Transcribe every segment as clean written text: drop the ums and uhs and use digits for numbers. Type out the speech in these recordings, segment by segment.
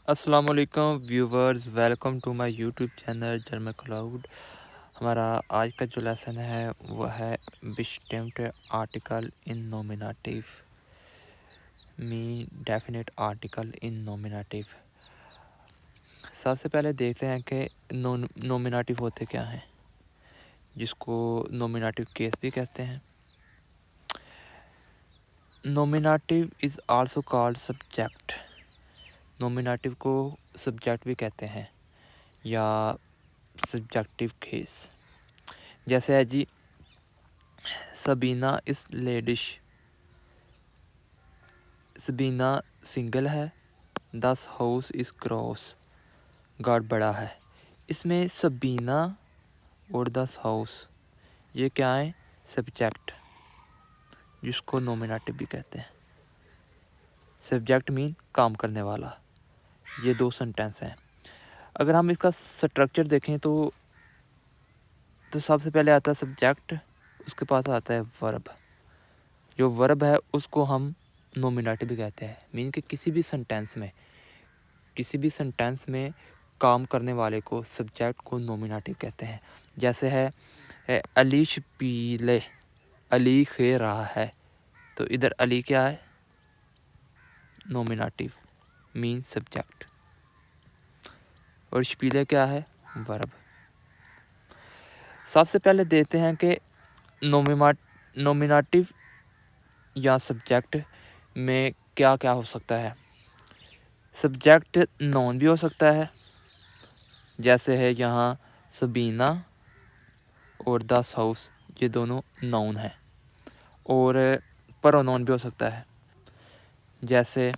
अस्सलाम वालेकुम viewers, welcome to my YouTube channel German Cloud. हमारा आज का जो लेसन है वह है बिस्टिम्ट article in nominative mean definite article in nominative. सबसे पहले देखते हैं कि नॉमिनेटिव होते क्या हैं, जिसको नॉमिनेटिव केस भी कहते हैं। Nominative is also called subject. Nominative को सब्जेक्ट भी कहते हैं या सब्जेक्टिव केस। जैसे है जी, सबीना इस लेडिश। सबीना सिंगल है। दस हाउस इस क्रॉस, गार्ड बड़ा है। इसमें सबीना और दस हाउस ये क्या है? सब्जेक्ट, जिसको नॉमिनेटिव भी कहते हैं। सब्जेक्ट मीन काम करने वाला। ये दो सेंटेंस हैं। अगर हम इसका स्ट्रक्चर देखें तो सबसे पहले आता है सब्जेक्ट, उसके पास आता है वर्ब। जो वर्ब है उसको हम नॉमिनेटिव भी कहते हैं। मीन कि किसी भी सेंटेंस में काम करने वाले को, सब्जेक्ट को नॉमिनेटिव कहते हैं। जैसे है अली शपीले, अली खे रहा है, तो इधर अली क्या है? नॉमिनेटिव मीन सब्जेक्ट, और शपीले क्या है? वर्ब। सबसे पहले देखते हैं कि नॉमिनेटिव या सब्जेक्ट में क्या क्या हो सकता है। सब्जेक्ट नॉन भी हो सकता है, जैसे है यहाँ सबीना और दस हाउस, ये दोनों नाउन है। और प्रोनाउन भी हो सकता है, जैसे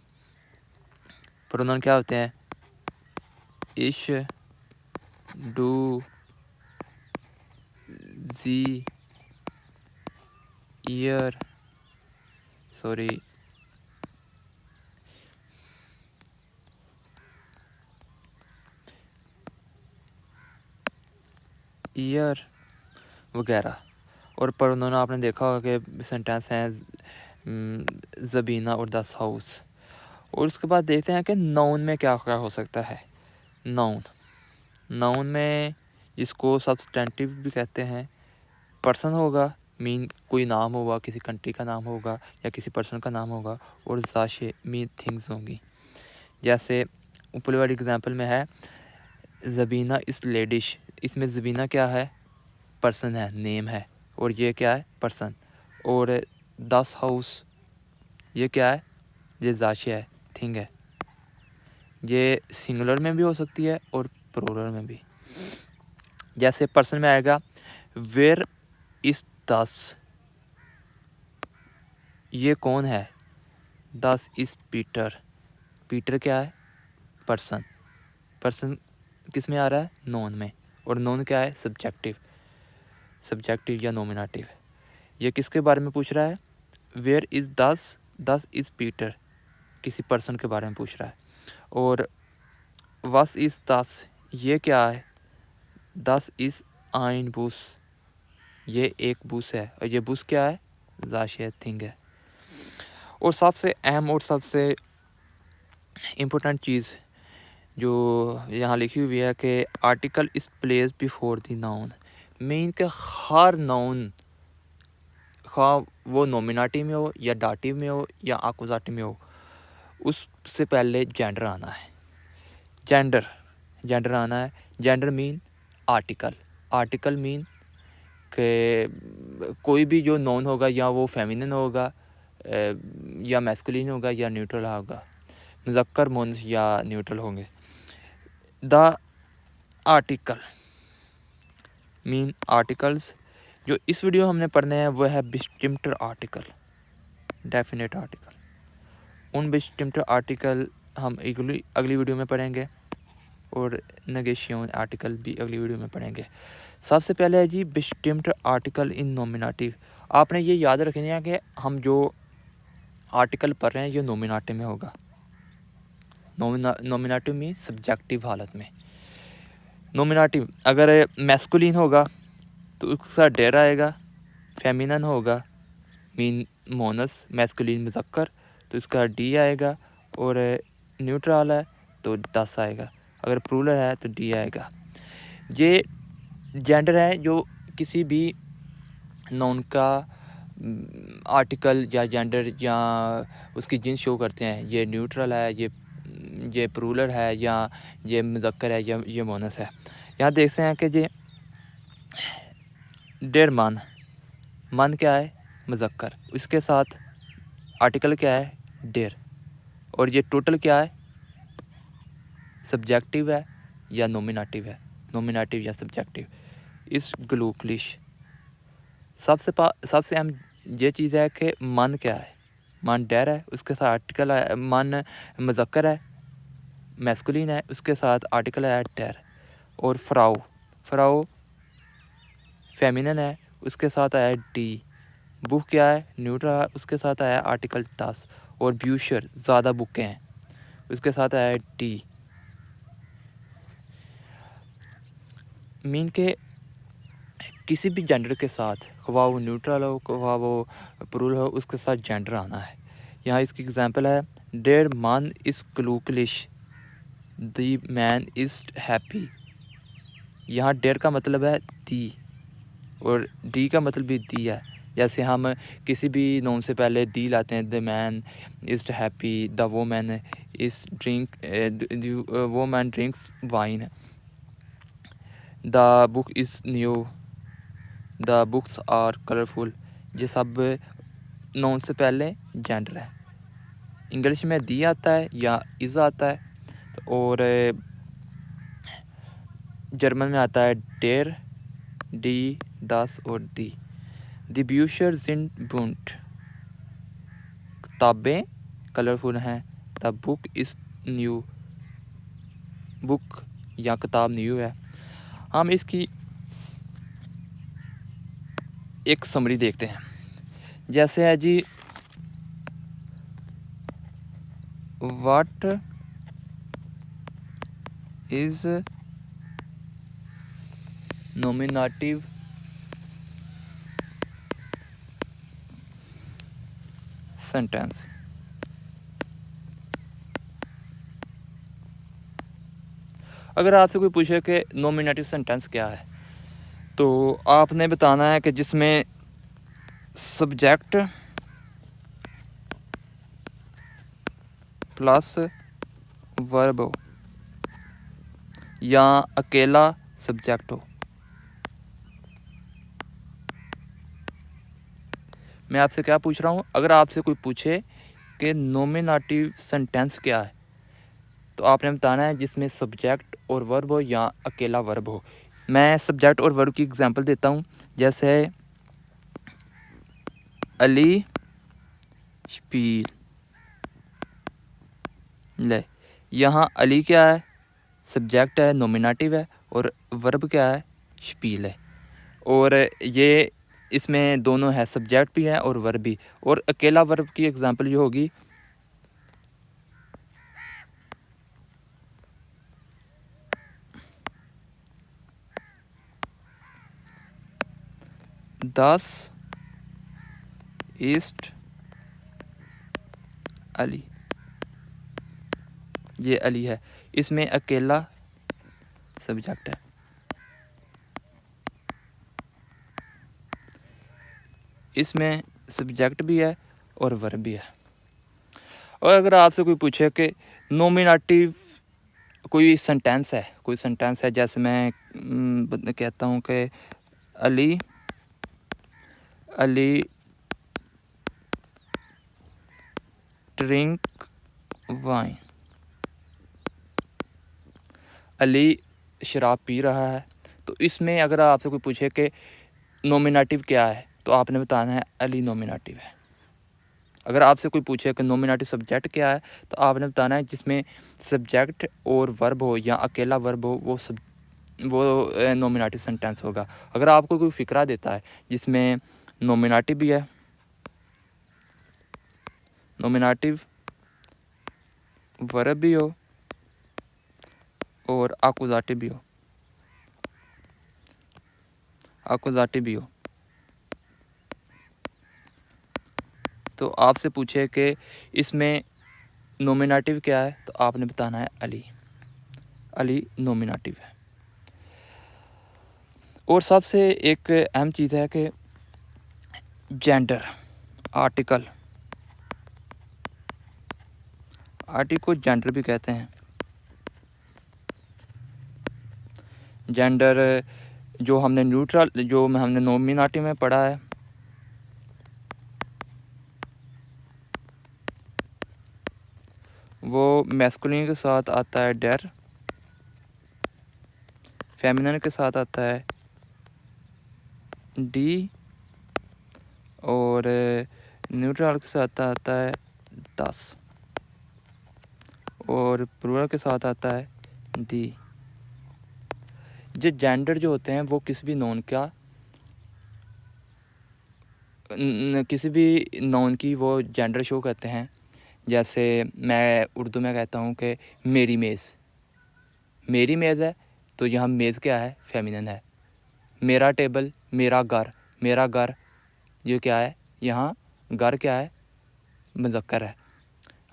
प्रोनाउन क्या होते हैं? इश, डू, जी, ईयर, ईयर वगैरह। और प्रोनाउन आपने देखा होगा कि सेंटेंस हैं ज़बीना और दस हाउस। और उसके बाद देखते हैं कि नाउन में क्या क्या हो सकता है। नाउन में जिसको सब्सटेंटिव भी कहते हैं, पर्सन होगा, मीन कोई नाम होगा, किसी कंट्री का नाम होगा या किसी पर्सन का नाम होगा। और जाशे मीन थिंग्स होंगी। जैसे ऊपर वाली एग्जांपल में है ज़बीना इस लेडिश, इसमें ज़बीना क्या है? पर्सन है, नेम है, और ये क्या है? पर्सन। और दस हाउस ये क्या है? ये जाशे है, थिंग है। ये सिंगुलर में भी हो सकती है और प्लूरल में भी। जैसे पर्सन में आएगा वेयर इज दस, ये कौन है? दस इज पीटर, पीटर क्या है? पर्सन। पर्सन किस में आ रहा है? नॉन में। और नॉन क्या है? सब्जेक्टिव या नॉमिनेटिव। ये किसके बारे में पूछ रहा है? वेयर इज दस, दस इज पीटर, किसी पर्सन के बारे में पूछ रहा है। और वस इज दस, ये क्या है? दस इज आइन बुस, ये एक बुस है, और ये बुस क्या है? जाशिया थिंग है। और सबसे अहम और सबसे इम्पोर्टेंट चीज़ जो यहाँ लिखी हुई है कि आर्टिकल इस place before the noun. Mean के हर नाउन, खा वो नॉमिनेटिव में हो या डाटिव में हो या आकुजाटिव में हो, उससे पहले जेंडर आना है। जेंडर आना है। जेंडर मीन आर्टिकल मीन कि कोई भी जो नॉन होगा या वो फेमिनिन होगा या मैस्कुलिन होगा या न्यूट्रल होगा, मुज़क्कर मुन्स या न्यूट्रल होंगे। The article mean articles. जो इस वीडियो हमने पढ़ने हैं वो है डिस्टिंक्ट आर्टिकल, डेफिनेट आर्टिकल। उन डिस्टिंक्ट आर्टिकल हम अगली वीडियो में पढ़ेंगे, और नेगेशियन आर्टिकल भी अगली वीडियो में पढ़ेंगे। सबसे पहले है जी डिस्टिंक्ट आर्टिकल इन नॉमिनेटिव। आपने ये याद रखना है कि हम जो आर्टिकल पढ़ रहे हैं ये नॉमिनेटिव में होगा। नॉमिनेटिव में सब्जेक्टिव हालत में। नॉमिनेटिव अगर मैस्कुलिन होगा तो उसका डेर आएगा, फेमिनन होगा मीन मोनस, मैस्कुलिन मुज़क्कर, तो इसका डी आएगा। और न्यूट्रल है तो दस आएगा, अगर प्लूरल है तो डी आएगा। ये जेंडर है जो किसी भी नाउन का आर्टिकल या जेंडर या उसकी जिन्स शो करते हैं। ये न्यूट्रल है, ये प्लूरल है, या ये मुज़क्कर है, या ये मोनस है। यहाँ देखते हैं कि ये डेढ़ मन क्या है, मुज़क्कर, उसके साथ आर्टिकल क्या है, डेढ़, और ये टोटल क्या है, सब्जेक्टिव है या नॉमिनेटिव है, नॉमिनेटिव या सब्जेक्टिव। इस ग्लूकलिश सबसे अहम ये चीज़ है कि मन क्या है, मन डेर है, उसके साथ आर्टिकल है, मन मुज़क्कर है, मैस्कुलिन है, उसके साथ आर्टिकल है डेर। और फ्राउ फेमिनिन है, उसके साथ आया डी। बुक क्या है, न्यूट्रल है, उसके साथ आया आर्टिकल 10। और ब्यूशर ज़्यादा बुकें हैं, उसके साथ आया डी। मीन के किसी भी जेंडर के साथ, ख्वाह वो न्यूट्रल हो, ख्वाह वो प्लूरल हो, उसके साथ जेंडर आना है। यहाँ इसकी एग्जांपल है, डेयर मन इज़ ग्लूकलिश, द मैन इज़ हैप्पी। यहाँ डेयर का मतलब है दी, और डी का मतलब भी दी है। जैसे हम किसी भी नाउन से पहले दी लाते हैं, the man is happy, the woman is woman drinks wine, the book is new, the books are colourful. ये सब नाउन से पहले जेंडर है। इंग्लिश में दी आता है या इज़ आता है, और जर्मन में आता है डेर, डी, दस और दी। द ब्यूशर जिन बुंट, किताबें कलरफुल हैं। The book is new, book या किताब न्यू है। हम इसकी एक समरी देखते हैं। जैसे है जी, व्हाट इज़ नॉमिनेटिव सेंटेंस। अगर आपसे कोई पूछे कि नॉमिनेटिव सेंटेंस क्या है, तो आपने बताना है कि जिसमें सब्जेक्ट प्लस वर्ब हो, या अकेला सब्जेक्ट हो। मैं आपसे क्या पूछ रहा हूँ, अगर आपसे कोई पूछे कि नॉमिनेटिव सेंटेंस क्या है, तो आपने बताना है जिसमें सब्जेक्ट और वर्ब हो या अकेला वर्ब हो। मैं सब्जेक्ट और वर्ब की एग्जांपल देता हूँ। जैसे अली स्पील ले, यहाँ अली क्या है, सब्जेक्ट है, नॉमिनेटिव है, और वर्ब क्या है, स्पील है। और ये इसमें दोनों है, सब्जेक्ट भी है और वर्ब भी। और अकेला वर्ब की एग्जांपल ये होगी, दस ईस्ट अली। ये अली है, इसमें अकेला सब्जेक्ट है। इसमें सब्जेक्ट भी है और वर्ब भी है। और अगर आपसे कोई पूछे कि नॉमिनेटिव कोई सेंटेंस है, जैसे मैं कहता हूँ कि अली ड्रिंक वाइन, अली शराब पी रहा है। तो इसमें अगर आपसे कोई पूछे कि नॉमिनेटिव क्या है, तो आपने बताना है अली नॉमिनेटिव है। अगर आपसे कोई पूछे कि नॉमिनेटिव सब्जेक्ट क्या है, तो आपने बताना है जिसमें सब्जेक्ट और वर्ब हो या अकेला वर्ब हो, वो नॉमिनेटिव सेंटेंस होगा। अगर आपको कोई फ़िक्रा देता है जिसमें नॉमिनेटिव भी है, नॉमिनेटिव वर्ब भी हो और आकुजाटिव भी हो, तो आपसे पूछे कि इसमें नॉमिनेटिव क्या है, तो आपने बताना है अली। अली नॉमिनेटिव है। और सबसे एक अहम चीज़ है कि जेंडर आर्टिकल को जेंडर भी कहते हैं। जेंडर जो हमने नॉमिनेटिव में पढ़ा है, वो मैस्कुलिन के साथ आता है डेर, फेमिनिन के साथ आता है डी, और न्यूट्रल के साथ आता है दस, और प्लूरल के साथ आता है डी। जो जेंडर जो होते हैं वो किसी भी नॉन की वो जेंडर शो करते हैं। जैसे मैं उर्दू में कहता हूँ कि मेरी मेज़ है, तो यहाँ मेज़ क्या है, फेमिनिन है। मेरा टेबल, मेरा घर ये क्या है, यहाँ घर क्या है, मुज़क्कर है।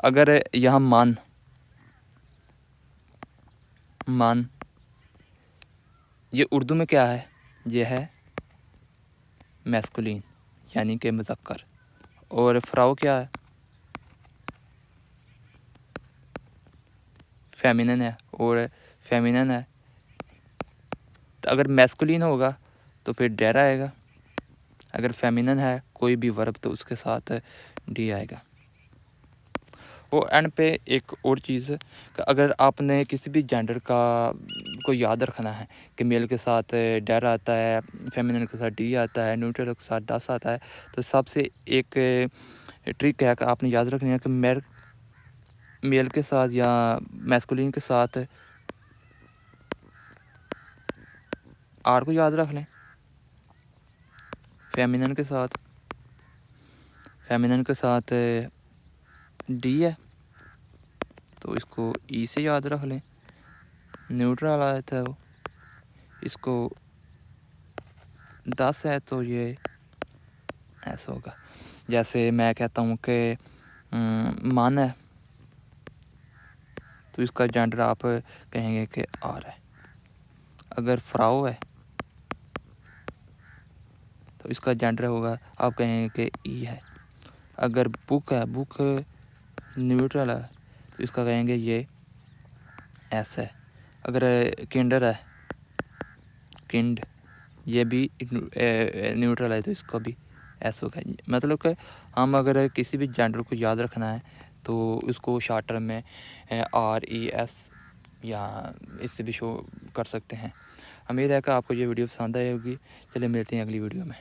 अगर यहाँ मान ये उर्दू में क्या है, ये है मैस्कुलिन यानी कि मुज़क्कर। और फ्राउ क्या है, फेमिनिन है, और फेमिनिन है। तो अगर मैस्कुलिन होगा तो फिर डेर आएगा, अगर फेमिनिन है कोई भी वर्ब तो उसके साथ डी आएगा। और एंड पे एक और चीज़, अगर आपने किसी भी जेंडर को याद रखना है कि मेल के साथ डेर आता है, फेमिनिन के साथ डी आता है, न्यूट्रल के साथ दस आता है, तो सबसे एक ट्रिक है कि आपने याद रखनी है कि मेल के साथ या मैस्कुलिन के साथ आर को याद रख लें, फेमिनिन के साथ डी है तो इसको ई से याद रख लें। न्यूट्रल आया था वो, इसको 10 है तो ये ऐसा होगा। जैसे मैं कहता हूँ कि मान है तो इसका जेंडर आप कहेंगे कि आर है। अगर फ्राउ है तो इसका जेंडर होगा, आप कहेंगे कि ई है। अगर बुक न्यूट्रल है तो इसका कहेंगे ये एस है। अगर किंडर है, ये भी न्यूट्रल है तो इसका भी एस होगा। मतलब कि हम अगर किसी भी जेंडर को याद रखना है तो उसको शॉर्ट टर्म में RES या इससे भी शो कर सकते हैं। उम्मीद है कि आपको ये वीडियो पसंद आई होगी। चलिए मिलते हैं अगली वीडियो में।